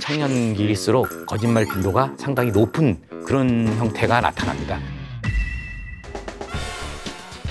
청년기일수록 거짓말 빈도가 상당히 높은 그런 형태가 나타납니다.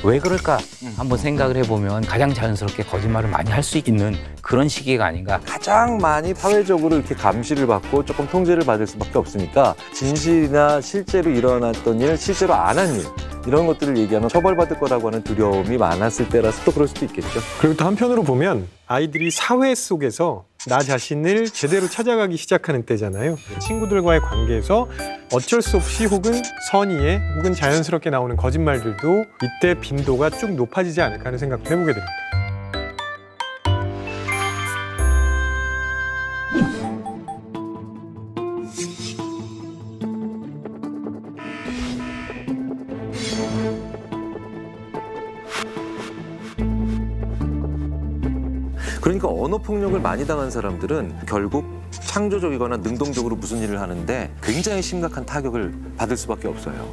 왜 그럴까 한번 생각을 해보면 가장 자연스럽게 거짓말을 많이 할 수 있는 그런 시기가 아닌가. 가장 많이 사회적으로 이렇게 감시를 받고 조금 통제를 받을 수밖에 없으니까 진실이나 실제로 일어났던 일, 실제로 안 한 일, 이런 것들을 얘기하면 처벌받을 거라고 하는 두려움이 많았을 때라서 또 그럴 수도 있겠죠. 그리고 또 한편으로 보면 아이들이 사회 속에서 나 자신을 제대로 찾아가기 시작하는 때잖아요. 친구들과의 관계에서 어쩔 수 없이 혹은 선의에 혹은 자연스럽게 나오는 거짓말들도 이때 빈도가 쭉 높아지지 않을까 하는 생각도 해보게 됩니다. 그러니까 언어폭력을 많이 당한 사람들은 결국 창조적이거나 능동적으로 무슨 일을 하는데 굉장히 심각한 타격을 받을 수밖에 없어요.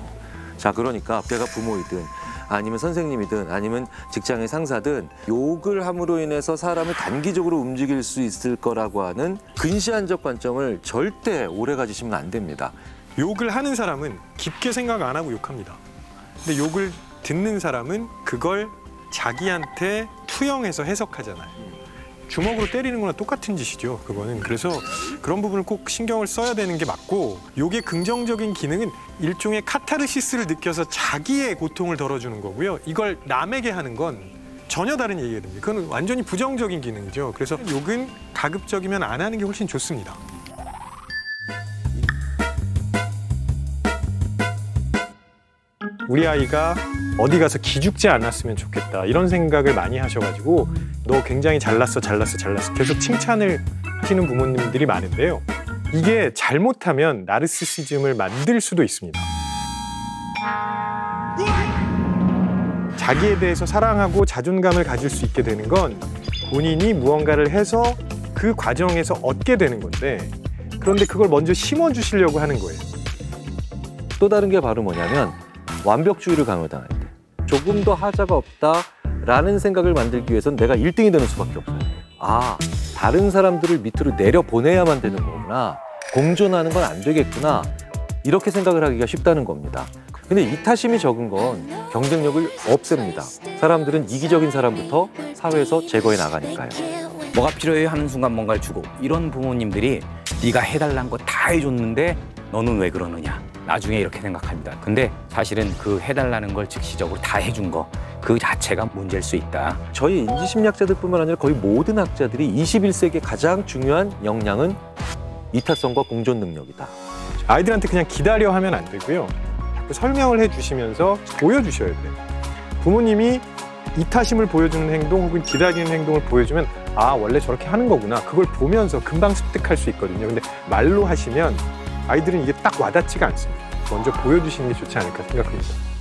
자, 그러니까 내가 부모이든 아니면 선생님이든 아니면 직장의 상사든 욕을 함으로 인해서 사람을 단기적으로 움직일 수 있을 거라고 하는 근시안적 관점을 절대 오래 가지시면 안 됩니다. 욕을 하는 사람은 깊게 생각 안 하고 욕합니다. 근데 욕을 듣는 사람은 그걸 자기한테 투영해서 해석하잖아요. 주먹으로 때리는 거나 똑같은 짓이죠, 그거는. 그래서 그런 부분을 꼭 신경을 써야 되는 게 맞고, 욕의 긍정적인 기능은 일종의 카타르시스를 느껴서 자기의 고통을 덜어주는 거고요. 이걸 남에게 하는 건 전혀 다른 얘기가 됩니다. 그건 완전히 부정적인 기능이죠. 그래서 욕은 가급적이면 안 하는 게 훨씬 좋습니다. 우리 아이가 어디 가서 기죽지 않았으면 좋겠다 이런 생각을 많이 하셔가지고 너 굉장히 잘났어 계속 칭찬을 하시는 부모님들이 많은데요. 이게 잘못하면 나르시시즘을 만들 수도 있습니다. 자기에 대해서 사랑하고 자존감을 가질 수 있게 되는 건 본인이 무언가를 해서 그 과정에서 얻게 되는 건데, 그런데 그걸 먼저 심어주시려고 하는 거예요. 또 다른 게 바로 뭐냐면 완벽주의를 강요당할 때 조금 더 하자가 없다라는 생각을 만들기 위해서는 내가 1등이 되는 수밖에 없어요. 아, 다른 사람들을 밑으로 내려보내야만 되는 거구나. 공존하는 건 안 되겠구나. 이렇게 생각을 하기가 쉽다는 겁니다. 근데 이타심이 적은 건 경쟁력을 없앱니다. 사람들은 이기적인 사람부터 사회에서 제거해 나가니까요. 뭐가 필요해 하는 순간 뭔가를 주고, 이런 부모님들이 네가 해달라는 거 다 해줬는데 너는 왜 그러느냐, 나중에 이렇게 생각합니다. 근데 사실은 그 해달라는 걸 즉시적으로 다 해준 거 그 자체가 문제일 수 있다. 저희 인지심리학자들뿐만 아니라 거의 모든 학자들이 21세기의 가장 중요한 역량은 이타성과 공존 능력이다. 아이들한테 그냥 기다려 하면 안 되고요. 자꾸 설명을 해주시면서 보여주셔야 돼요. 부모님이 이타심을 보여주는 행동 혹은 기다리는 행동을 보여주면 아, 원래 저렇게 하는 거구나. 그걸 보면서 금방 습득할 수 있거든요. 근데 말로 하시면 아이들은 이게 딱 와닿지가 않습니다. 먼저 보여주시는 게 좋지 않을까 생각합니다.